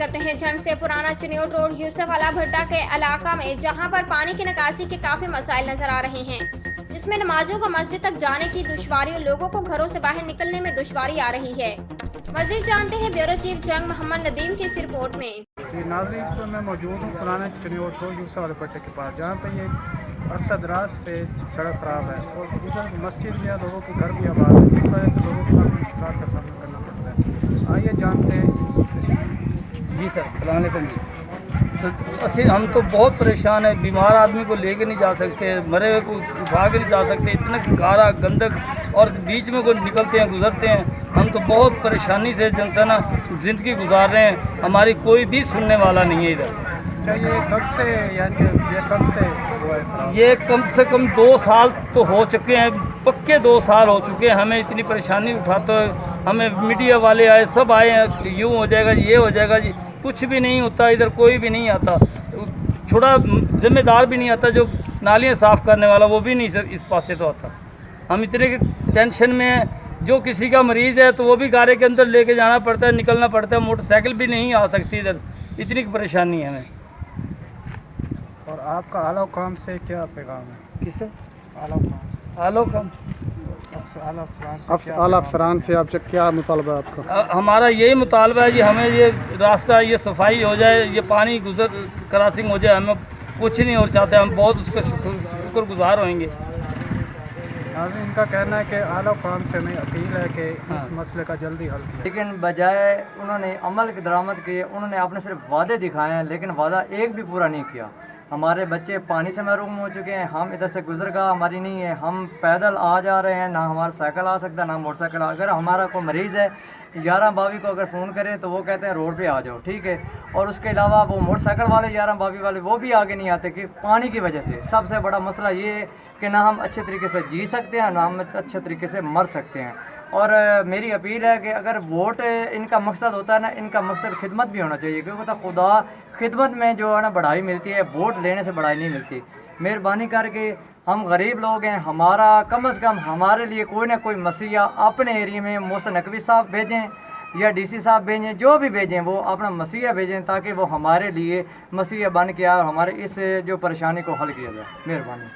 करते हैं जन्म से पुराना चिन्योट रोड यूसुफ अला भट्टा के इलाका में, जहां पर पानी की निकासी के काफी मसाइल नजर आ रहे हैं, जिसमें नमाजियों को मस्जिद तक जाने की दुश्वारी और लोगों को घरों से बाहर निकलने में दुश्वारी आ रही है। मजीद जानते हैं ब्यूरो चीफ जंग मोहम्मद नदीम की इस रिपोर्ट में। जी नाज़रीन, इस वक्त मैं मौजूद हूँ पुराना चिन्योट रोड यूसुफ अला भट्टे के पास, जहाँ पे ये अरसा दराज से सड़क ख़राब है और उधर मस्जिद या लोगों के घर भी आबाद है, जिस वजह से लोगों को काफ़ी मुश्किल का सामना करना पड़ता है। आइए जानते हैं। जी सर, अस्सलाम वालेकुम जी। तो हम तो बहुत परेशान है, बीमार आदमी को लेके नहीं जा सकते, मरे हुए को उठा के नहीं जा सकते, इतना गारा गंदक और बीच में को निकलते हैं गुजरते हैं। हम तो बहुत परेशानी से जनसना ज़िंदगी गुजार रहे हैं, हमारी कोई भी सुनने वाला नहीं है इधर। अच्छा, ये कब से हुआ है? ये कम से कम 2 साल तो हो चुके हैं, पक्के 2 साल हो चुके हैं। हमें इतनी परेशानी उठाते हुए हमें मीडिया वाले आए, सब आए हैं, यूँ हो जाएगा जी, ये हो जाएगा जी, कुछ भी नहीं होता इधर, कोई भी नहीं आता, छोड़ा जिम्मेदार भी नहीं आता, जो नालियाँ साफ़ करने वाला वो भी नहीं सर इस पास से तो आता। हम इतने टेंशन में हैं, जो किसी का मरीज़ है तो वो भी गाड़ी के अंदर लेके जाना पड़ता है, निकलना पड़ता है, मोटरसाइकिल भी नहीं आ सकती इधर, इतनी परेशानी है हमें। और आपका आला काम से क्या पैगाम है? किसे आला काम आलो कम आला अफसरान से आपसे क्या मुतालबा है आपका? हमारा यही मुतालबा है जी, हमें ये रास्ता, ये सफाई हो जाए, ये पानी क्रॉसिंग हो जाए, हमें कुछ नहीं और चाहते, हम बहुत उसका शुक्रगुजार होंगे। इनका कहना है कि आला काम से हमें अपील है कि इस मसले का जल्दी हल किया। लेकिन बजाय उन्होंने अमल की दरामद किए, उन्होंने अपने सिर्फ वादे दिखाए हैं, लेकिन वादा एक भी पूरा नहीं किया। हमारे बच्चे पानी से महरूम हो चुके हैं, हम इधर से गुजरगा हमारी नहीं है, हम पैदल आ जा रहे हैं, ना हमारा साइकिल आ सकता ना मोटरसाइकिल। अगर हमारा कोई मरीज़ है 11-22 को अगर फ़ोन करें तो वो कहते हैं रोड पे आ जाओ, ठीक है। और उसके अलावा वो मोटरसाइकिल वाले 11-22 वाले वो भी आगे नहीं आते कि पानी की वजह से। सबसे बड़ा मसला ये है कि ना हम अच्छे तरीके से जी सकते हैं, ना हम अच्छे तरीके से मर सकते हैं। और मेरी अपील है कि अगर वोट इनका मकसद होता है ना, इनका मकसद खिदमत भी होना चाहिए, क्योंकि तो खुदा खिदमत में जो है ना बढ़ाई मिलती है, वोट लेने से बढ़ाई नहीं मिलती। मेहरबानी करके, हम गरीब लोग हैं, हमारा कम से कम हमारे लिए कोई ना कोई मसीहा अपने एरिया में मोहसिन नकवी साहब भेजें या डीसी साहब भेजें, जो भी भेजें वो अपना मसीहा भेजें, ताकि वो हमारे लिए मसीहा बन के आए और हमारे इस जो परेशानी को हल किया जाए। मेहरबानी।